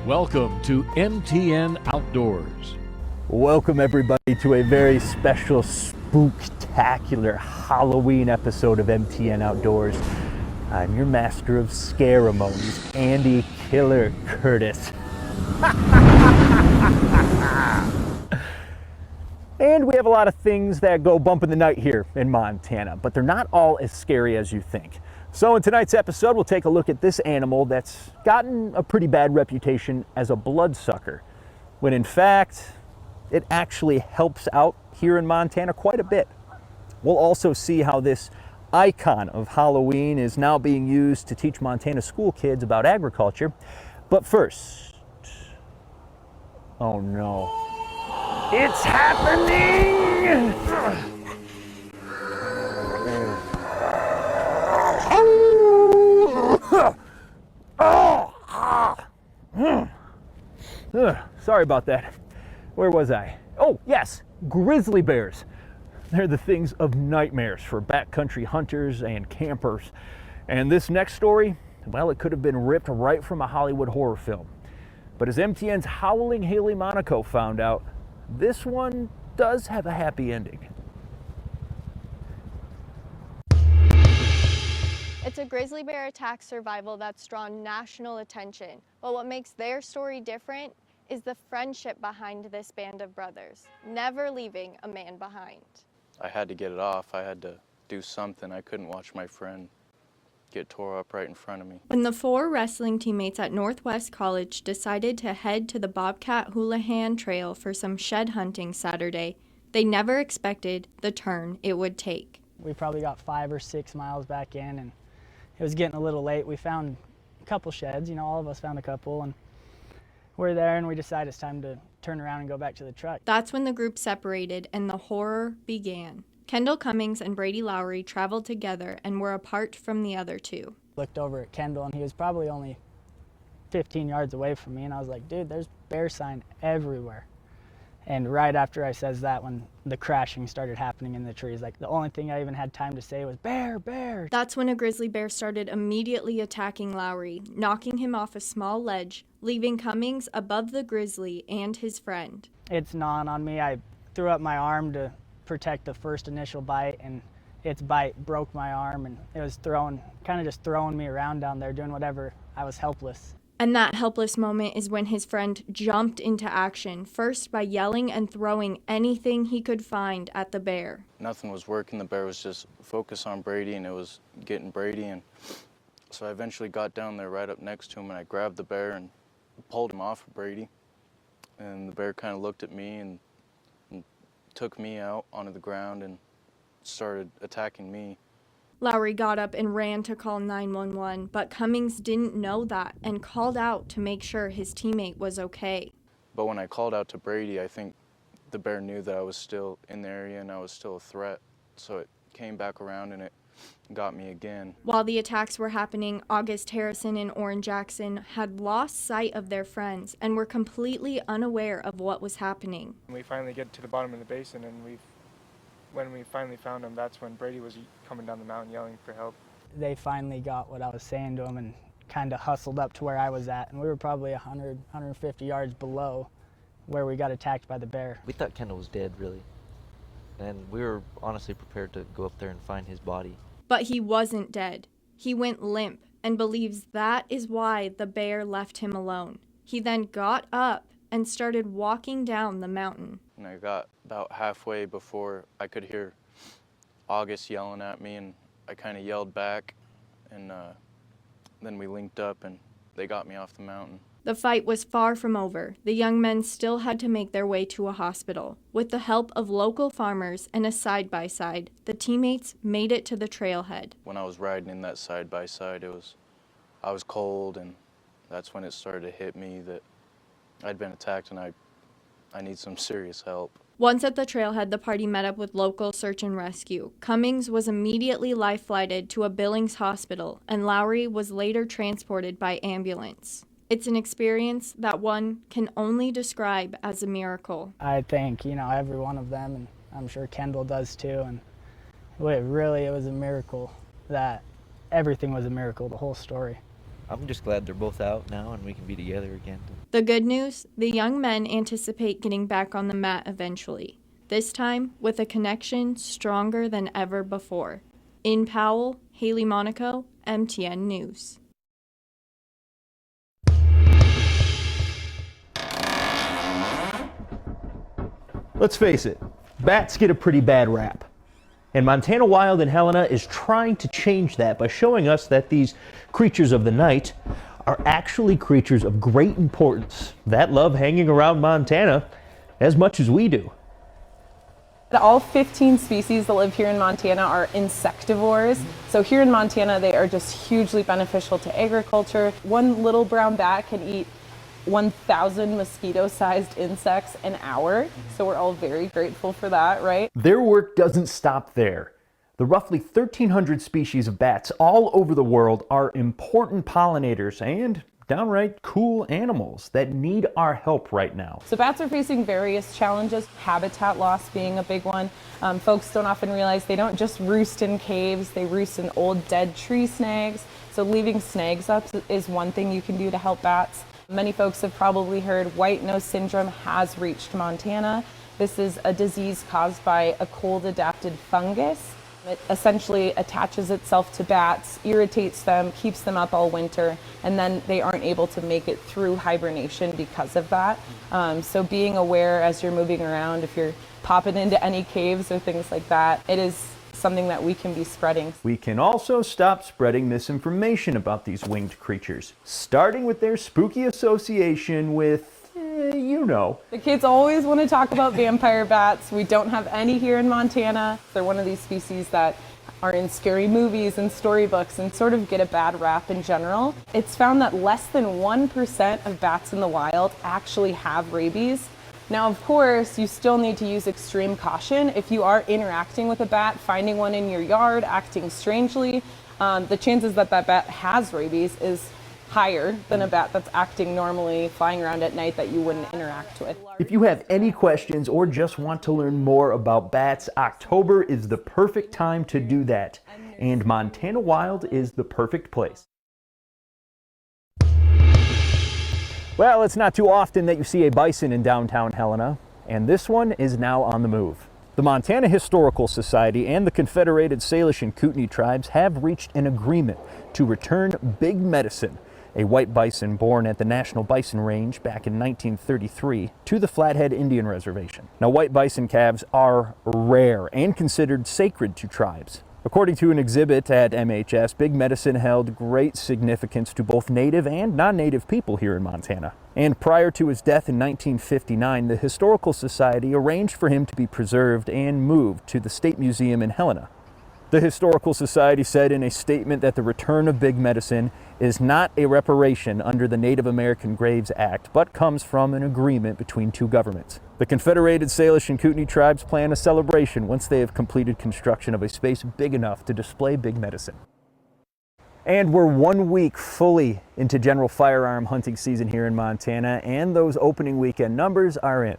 Welcome to MTN Outdoors. Welcome everybody to a very special, spooktacular Halloween episode of MTN Outdoors. I'm your master of ceremonies, Andy Killer Curtis. And we have a lot of things that go bump in the night here in Montana, but they're not all as scary as you think. So in tonight's episode, we'll take a look at this animal that's gotten a pretty bad reputation as a bloodsucker, when in fact, it actually helps out here in Montana quite a bit. We'll also see how this icon of Halloween is now being used to teach Montana school kids about agriculture. But first, oh no, it's happening! Sorry about that. Where was I? Oh, yes, grizzly bears. They're the things of nightmares for backcountry hunters and campers. And this next story, well, it could have been ripped right from a Hollywood horror film. But as MTN's Howling Haley Monaco found out, this one does have a happy ending. It's a grizzly bear attack survival that's drawn national attention. But what makes their story different is the friendship behind this band of brothers, never leaving a man behind. I had to get it off. I had to do something. I couldn't watch my friend get tore up right in front of me. When the four wrestling teammates at Northwest College decided to head to the Bobcat Houlihan Trail for some shed hunting Saturday, they never expected the turn it would take. We probably got 5 or 6 miles back in, and it was getting a little late. We found a couple sheds, all of us found a couple, and we're there, and we decided it's time to turn around and go back to the truck. That's when the group separated and the horror began. Kendall Cummings and Brady Lowry traveled together and were apart from the other two. Looked over at Kendall, and he was probably only 15 yards away from me, and I was like, dude, there's bear sign everywhere. And right after I says that, when the crashing started happening in the trees, like the only thing I even had time to say was, bear, bear. That's when a grizzly bear started immediately attacking Lowry, knocking him off a small ledge, leaving Cummings above the grizzly and his friend. It's gnawing on me. I threw up my arm to protect the first initial bite, and its bite broke my arm, and it was just throwing me around down there, doing whatever. I was helpless. And that helpless moment is when his friend jumped into action, first by yelling and throwing anything he could find at the bear. Nothing was working. The bear was just focused on Brady, and it was getting Brady. And so I eventually got down there right up next to him, and I grabbed the bear and pulled him off of Brady. And the bear kind of looked at me and took me out onto the ground and started attacking me. Lowry got up and ran to call 911, but Cummings didn't know that and called out to make sure his teammate was okay. But when I called out to Brady, I think the bear knew that I was still in the area and I was still a threat. So it came back around and it got me again. While the attacks were happening, August Harrison and Orrin Jackson had lost sight of their friends and were completely unaware of what was happening. We finally get to the bottom of the basin, and when we finally found him, that's when Brady was coming down the mountain yelling for help. They finally got what I was saying to them and kind of hustled up to where I was at, and we were probably 100, 150 yards below where we got attacked by the bear. We thought Kendall was dead, really, and we were honestly prepared to go up there and find his body. But he wasn't dead. He went limp and believes that is why the bear left him alone. He then got up and started walking down the mountain. And I got about halfway before I could hear August yelling at me, and I kind of yelled back, and then we linked up and they got me off the mountain. The fight was far from over. The young men still had to make their way to a hospital. With the help of local farmers and a side-by-side, the teammates made it to the trailhead. When I was riding in that side-by-side, I was cold, and that's when it started to hit me that I'd been attacked and I need some serious help. Once at the trailhead, the party met up with local search and rescue. Cummings was immediately life-flighted to a Billings hospital, and Lowry was later transported by ambulance. It's an experience that one can only describe as a miracle. I thank, every one of them, and I'm sure Kendall does too, and it was a miracle. That everything was a miracle, the whole story. I'm just glad they're both out now and we can be together again. The good news, the young men anticipate getting back on the mat eventually, this time with a connection stronger than ever before. In Powell, Haley Monaco, MTN News. Let's face it, bats get a pretty bad rap. And Montana Wild in Helena is trying to change that by showing us that these creatures of the night are actually creatures of great importance that love hanging around Montana as much as we do. All 15 species that live here in Montana are insectivores. So here in Montana, they are just hugely beneficial to agriculture. One little brown bat can eat 1,000 mosquito-sized insects an hour. So we're all very grateful for that, right? Their work doesn't stop there. The roughly 1,300 species of bats all over the world are important pollinators and downright cool animals that need our help right now. So bats are facing various challenges, habitat loss being a big one. Folks don't often realize they don't just roost in caves, they roost in old dead tree snags. So leaving snags up is one thing you can do to help bats. Many folks have probably heard white nose syndrome has reached Montana. This is a disease caused by a cold-adapted fungus. It essentially attaches itself to bats, irritates them, keeps them up all winter, and then they aren't able to make it through hibernation because of that. So being aware as you're moving around, if you're popping into any caves or things like that, it is something that we can be spreading. We can also stop spreading misinformation about these winged creatures, starting with their spooky association with you know. The kids always want to talk about vampire bats. We don't have any here in Montana. They're one of these species that are in scary movies and storybooks and sort of get a bad rap in general. It's found that less than 1% of bats in the wild actually have rabies. Now, of course, you still need to use extreme caution. If you are interacting with a bat, finding one in your yard, acting strangely, the chances that that bat has rabies is higher than a bat that's acting normally, flying around at night that you wouldn't interact with. If you have any questions or just want to learn more about bats, October is the perfect time to do that. And Montana Wild is the perfect place. Well, it's not too often that you see a bison in downtown Helena, and this one is now on the move. The Montana Historical Society and the Confederated Salish and Kootenai tribes have reached an agreement to return Big Medicine, a white bison born at the National Bison Range back in 1933, to the Flathead Indian Reservation. Now, white bison calves are rare and considered sacred to tribes. According to an exhibit at MHS, Big Medicine held great significance to both native and non-native people here in Montana. And prior to his death in 1959, the Historical Society arranged for him to be preserved and moved to the State Museum in Helena. The Historical Society said in a statement that the return of Big Medicine is not a reparation under the Native American Graves Act, but comes from an agreement between two governments. The Confederated Salish and Kootenai tribes plan a celebration once they have completed construction of a space big enough to display Big Medicine. And we're 1 week fully into general firearm hunting season here in Montana, and those opening weekend numbers are in.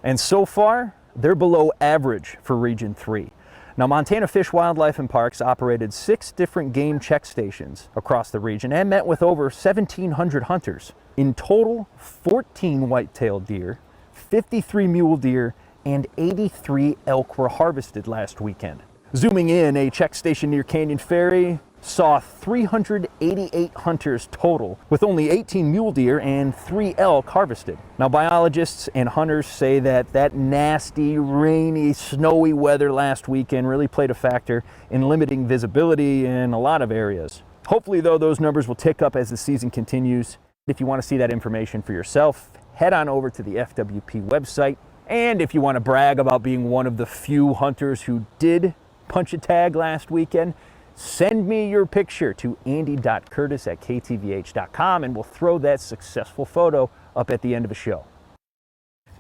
And so far, they're below average for Region 3. Now, Montana Fish, Wildlife and Parks operated 6 different game check stations across the region and met with over 1,700 hunters. In total, 14 white-tailed deer, 53 mule deer, and 83 elk were harvested last weekend. Zooming in, a check station near Canyon Ferry saw 388 hunters total, with only 18 mule deer and 3 elk harvested. Now, biologists and hunters say that nasty, rainy, snowy weather last weekend really played a factor in limiting visibility in a lot of areas. Hopefully, though, those numbers will tick up as the season continues. If you want to see that information for yourself, head on over to the FWP website. And if you want to brag about being one of the few hunters who did punch a tag last weekend, send me your picture to andy.curtis@ktvh.com and we'll throw that successful photo up at the end of the show.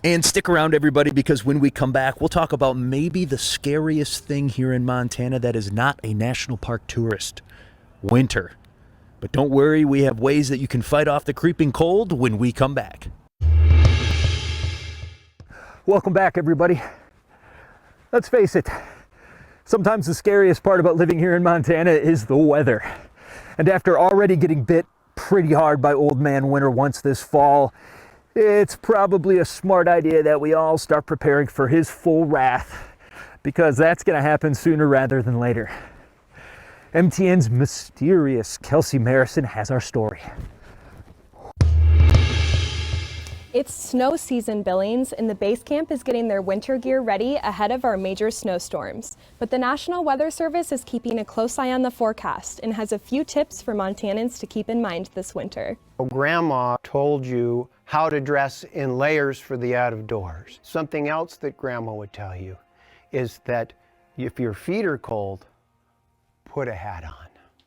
And stick around, everybody, because when we come back, we'll talk about maybe the scariest thing here in Montana that is not a national park tourist: winter. But don't worry, we have ways that you can fight off the creeping cold when we come back. Welcome back, everybody. Let's face it, sometimes the scariest part about living here in Montana is the weather. And after already getting bit pretty hard by Old Man Winter once this fall, it's probably a smart idea that we all start preparing for his full wrath, because that's going to happen sooner rather than later. MTN's mysterious Kelsey Marison has our story. It's snow season, Billings, and the base camp is getting their winter gear ready ahead of our major snowstorms. But the National Weather Service is keeping a close eye on the forecast and has a few tips for Montanans to keep in mind this winter. Grandma told you how to dress in layers for the out of doors. Something else that Grandma would tell you is that if your feet are cold, put a hat on.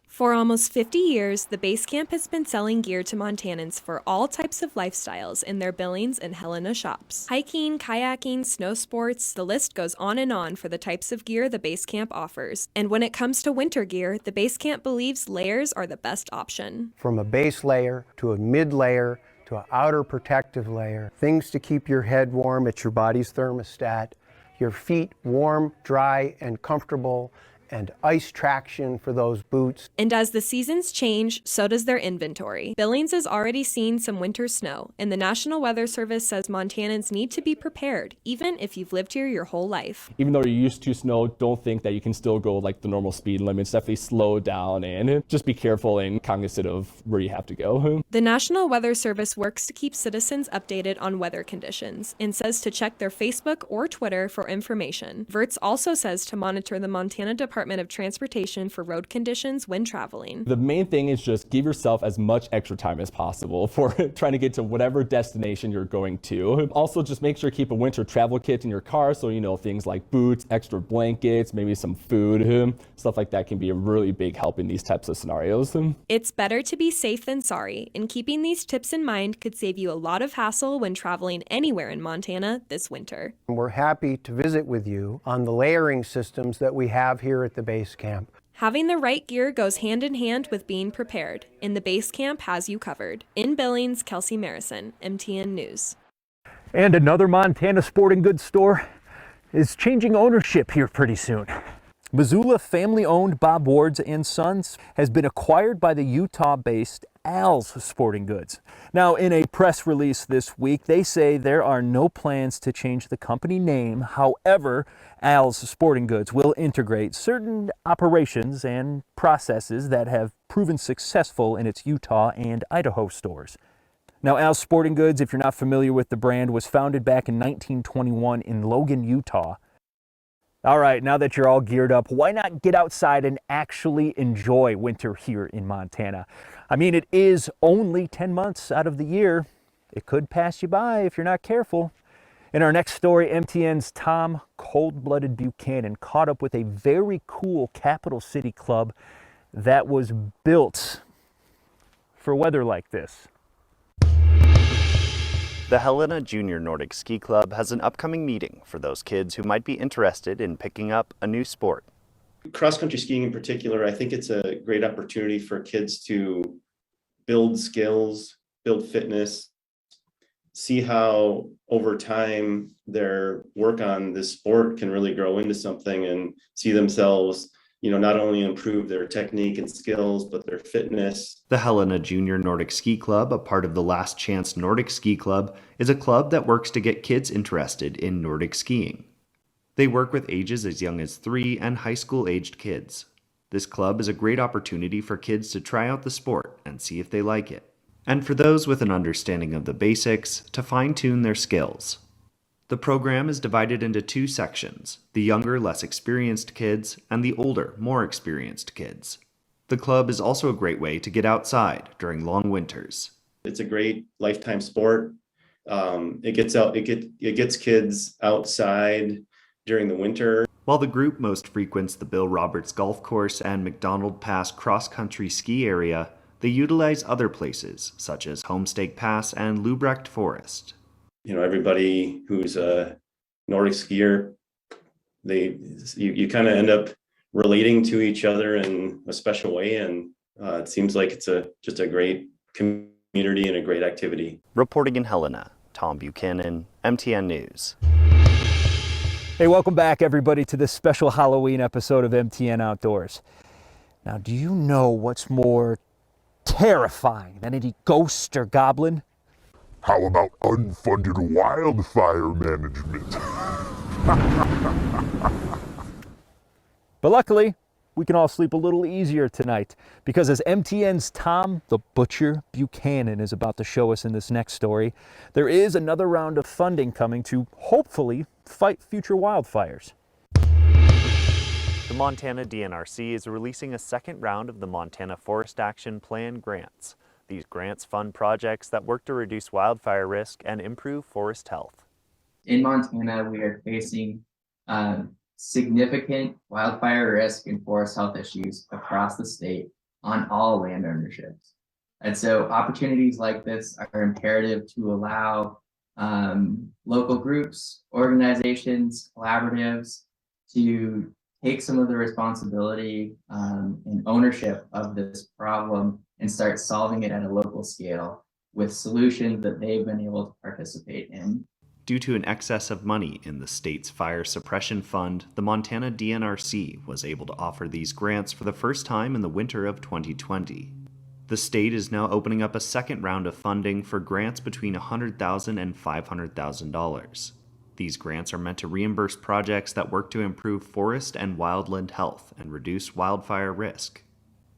For almost 50 years, the base camp has been selling gear to Montanans for all types of lifestyles in their Billings and Helena shops. Hiking, kayaking, snow sports, the list goes on for the types of gear the base camp offers. And when it comes to winter gear, the base camp believes layers are the best option. From a base layer to a mid layer to an outer protective layer, things to keep your head warm at your body's thermostat, your feet warm, dry, and comfortable, and ice traction for those boots. And as the seasons change, so does their inventory. Billings has already seen some winter snow, and the National Weather Service says Montanans need to be prepared, even if you've lived here your whole life. Even though you're used to snow, don't think that you can still go like the normal speed limits. Definitely slow down and just be careful and cognizant of where you have to go. The National Weather Service works to keep citizens updated on weather conditions and says to check their Facebook or Twitter for information. VERTS also says to monitor the Montana Department of Transportation for road conditions when traveling. The main thing is just give yourself as much extra time as possible for trying to get to whatever destination you're going to. Also, just make sure to keep a winter travel kit in your car, so you know things like boots, extra blankets, maybe some food, stuff like that can be a really big help in these types of scenarios. It's better to be safe than sorry, and keeping these tips in mind could save you a lot of hassle when traveling anywhere in Montana this winter. We're happy to visit with you on the layering systems that we have here at the base camp. Having the right gear goes hand in hand with being prepared, and the base camp has you covered. In Billings, Kelsey Marison, MTN News. And another Montana sporting goods store is changing ownership here pretty soon. Missoula family-owned Bob Ward's and Sons has been acquired by the Utah-based Al's Sporting Goods. Now, in a press release this week, they say there are no plans to change the company name. However, Al's Sporting Goods will integrate certain operations and processes that have proven successful in its Utah and Idaho stores. Now, Al's Sporting Goods, if you're not familiar with the brand, was founded back in 1921 in Logan, Utah. All right, now that you're all geared up, why not get outside and actually enjoy winter here in Montana? I mean, it is only 10 months out of the year. It could pass you by if you're not careful. In our next story, MTN's Tom Cold-Blooded Buchanan caught up with a very cool capital city club that was built for weather like this. The Helena Junior Nordic Ski Club has an upcoming meeting for those kids who might be interested in picking up a new sport. Cross-country skiing in particular, I think it's a great opportunity for kids to build skills, build fitness, see how over time their work on this sport can really grow into something and see themselves, not only improve their technique and skills, but their fitness. The Helena Junior Nordic Ski Club, a part of the Last Chance Nordic Ski Club, is a club that works to get kids interested in Nordic skiing. They work with ages as young as 3 and high school-aged kids. This club is a great opportunity for kids to try out the sport and see if they like it, and for those with an understanding of the basics to fine-tune their skills. The program is divided into 2 sections, the younger, less experienced kids and the older, more experienced kids. The club is also a great way to get outside during long winters. It's a great lifetime sport. It gets kids outside during the winter. While the group most frequents the Bill Roberts Golf Course and McDonald Pass cross-country ski area, they utilize other places such as Homestake Pass and Lubrecht Forest. Everybody who's a Nordic skier, you kind of end up relating to each other in a special way, and it seems like it's just a great community and a great activity. Reporting in Helena, Tom Buchanan, MTN News. Hey, welcome back everybody to this special Halloween episode of MTN Outdoors. Now, do you know what's more terrifying than any ghost or goblin. How about unfunded wildfire management? But luckily, we can all sleep a little easier tonight because as MTN's Tom the Butcher Buchanan is about to show us in this next story, there is another round of funding coming to hopefully fight future wildfires. The Montana DNRC is releasing a second round of the Montana Forest Action Plan grants. These grants fund projects that work to reduce wildfire risk and improve forest health. In Montana, we are facing significant wildfire risk and forest health issues across the state on all land ownerships. And so opportunities like this are imperative to allow local groups, organizations, collaboratives to take some of the responsibility and ownership of this problem and start solving it at a local scale with solutions that they've been able to participate in. Due to an excess of money in the state's fire suppression fund, the Montana DNRC was able to offer these grants for the first time in the winter of 2020. The state is now opening up a second round of funding for grants between $100,000 and $500,000. These grants are meant to reimburse projects that work to improve forest and wildland health and reduce wildfire risk.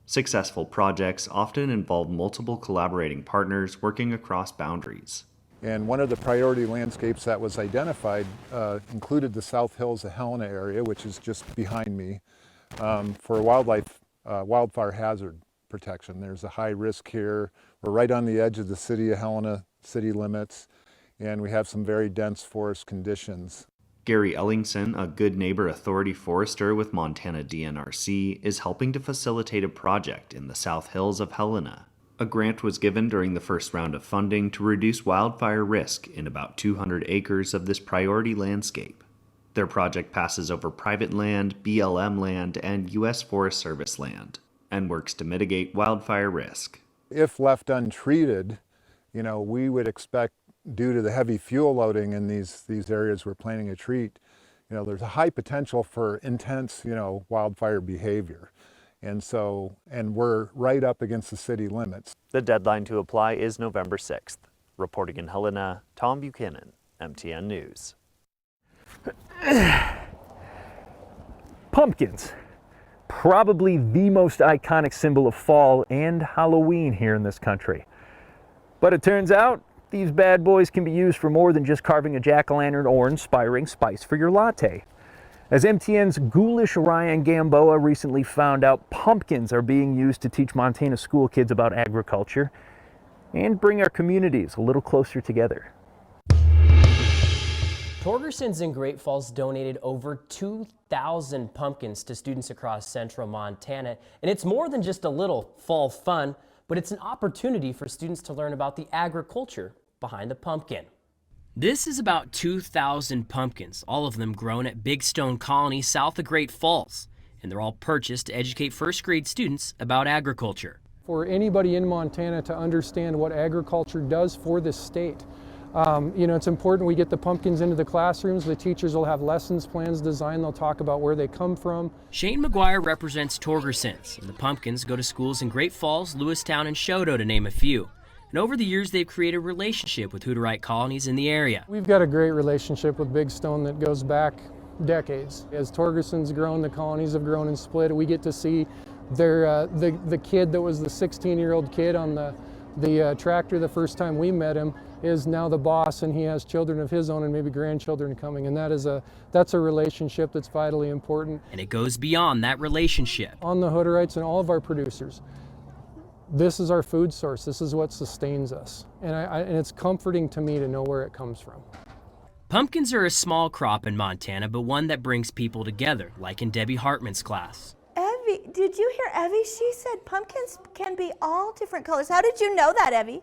Successful projects often involve multiple collaborating partners working across boundaries. And one of the priority landscapes that was identified included the South Hills of Helena area, which is just behind me, for wildfire hazard protection. There's a high risk here. We're right on the edge of the city of Helena city limits, and we have some very dense forest conditions. Gary Ellingson, a Good Neighbor Authority forester with Montana DNRC, is helping to facilitate a project in the South Hills of Helena. A grant was given during the first round of funding to reduce wildfire risk in about 200 acres of this priority landscape. Their project passes over private land, BLM land, and U.S. Forest Service land, and works to mitigate wildfire risk. If left untreated, we would expect, due to the heavy fuel loading in these areas we're planning to treat, there's a high potential for intense, wildfire behavior. And we're right up against the city limits. The deadline to apply is November 6th. Reporting in Helena, Tom Buchanan, MTN News. Pumpkins, probably the most iconic symbol of fall and Halloween here in this country. But it turns out these bad boys can be used for more than just carving a jack-o'-lantern or inspiring spice for your latte. As MTN's Ghoulish Ryan Gamboa recently found out, pumpkins are being used to teach Montana school kids about agriculture and bring our communities a little closer together. Torgerson's in Great Falls donated over 2,000 pumpkins to students across central Montana, and it's more than just a little fall fun, but it's an opportunity for students to learn about the agriculture behind the pumpkin. This is about 2,000 pumpkins, all of them grown at Big Stone Colony south of Great Falls, and they're all purchased to educate first grade students about agriculture. For anybody in Montana to understand what agriculture does for the state. It's important we get the pumpkins into the classrooms. The teachers will have lessons plans designed. They'll talk about where they come from. Shane McGuire represents Torgerson's, and the pumpkins go to schools in Great Falls, Lewistown, and Choteau, to name a few. And over the years, they've created a relationship with Hutterite colonies in the area. We've got a great relationship with Big Stone that goes back decades. As Torgerson's grown, the colonies have grown and split. We get to see the kid that was the 16-year-old kid on the tractor the first time we met him is now the boss, and he has children of his own and maybe grandchildren coming. And that's a relationship that's vitally important. And it goes beyond that relationship. On the Hutterites and all of our producers, this is our food source. This is what sustains us. And it's comforting to me to know where it comes from. Pumpkins are a small crop in Montana, but one that brings people together, like in Debbie Hartman's class. Evie, did you hear Evie? She said pumpkins can be all different colors. How did you know that, Evie?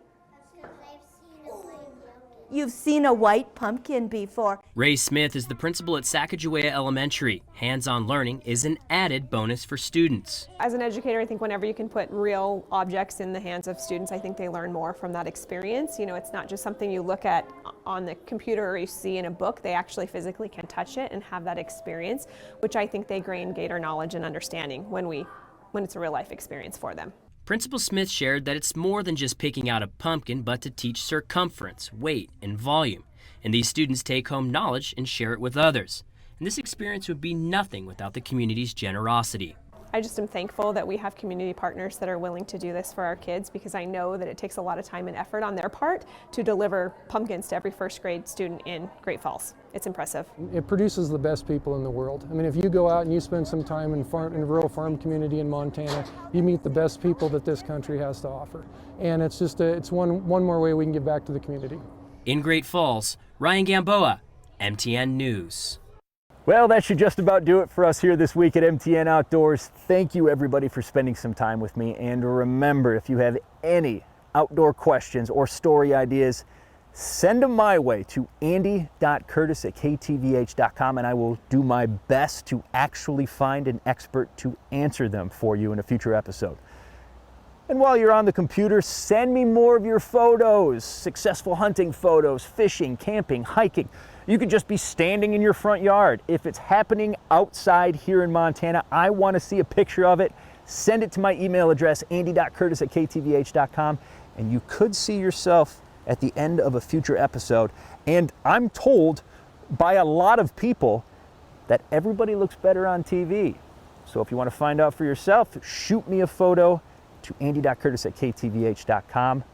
You've seen a white pumpkin before. Ray Smith is the principal at Sacagawea Elementary. Hands-on learning is an added bonus for students. As an educator, I think whenever you can put real objects in the hands of students, I think they learn more from that experience. It's not just something you look at on the computer or you see in a book. They actually physically can touch it and have that experience, which I think they gain greater knowledge and understanding when it's a real life experience for them. Principal Smith shared that it's more than just picking out a pumpkin, but to teach circumference, weight, and volume. And these students take home knowledge and share it with others. And this experience would be nothing without the community's generosity. I just am thankful that we have community partners that are willing to do this for our kids, because I know that it takes a lot of time and effort on their part to deliver pumpkins to every first grade student in Great Falls. It's impressive. It produces the best people in the world. I mean, if you go out and you spend some time in a rural farm community in Montana, you meet the best people that this country has to offer. And it's just it's one more way we can give back to the community. In Great Falls, Ryan Gamboa, MTN News. Well, that should just about do it for us here this week at MTN Outdoors. Thank you, everybody, for spending some time with me. And remember, if you have any outdoor questions or story ideas, send them my way to andy.curtis@ktvh.com, and I will do my best to actually find an expert to answer them for you in a future episode. And while you're on the computer, send me more of your photos, successful hunting photos, fishing, camping, hiking. You could just be standing in your front yard. If it's happening outside here in Montana, I want to see a picture of it. Send it to my email address, andy.curtis@ktvh.com, and you could see yourself at the end of a future episode. And I'm told by a lot of people that everybody looks better on TV. So if you want to find out for yourself, shoot me a photo to andy.curtis@ktvh.com.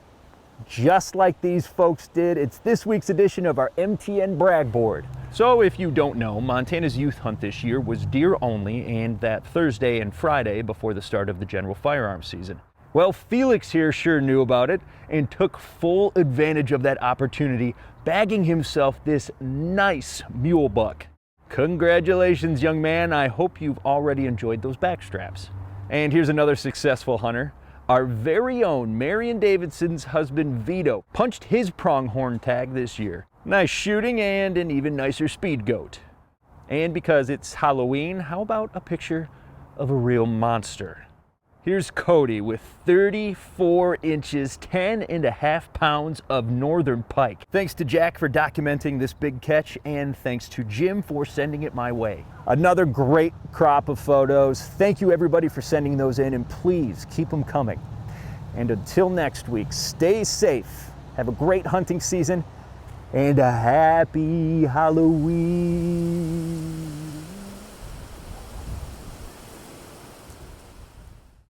Just like these folks did, it's this week's edition of our MTN Brag Board. So if you don't know, Montana's youth hunt this year was deer only, and that Thursday and Friday before the start of the general firearms season. Well, Felix here sure knew about it and took full advantage of that opportunity, bagging himself this nice mule buck. Congratulations, young man. I hope you've already enjoyed those back straps. And here's another successful hunter. Our very own Marion Davidson's husband Vito punched his pronghorn tag this year. Nice shooting and an even nicer speed goat. And because it's Halloween, how about a picture of a real monster? Here's Cody with 34 inches, 10.5 pounds of northern pike. Thanks to Jack for documenting this big catch, and thanks to Jim for sending it my way. Another great crop of photos. Thank you everybody for sending those in, and please keep them coming. And until next week, stay safe, have a great hunting season, and a happy Halloween.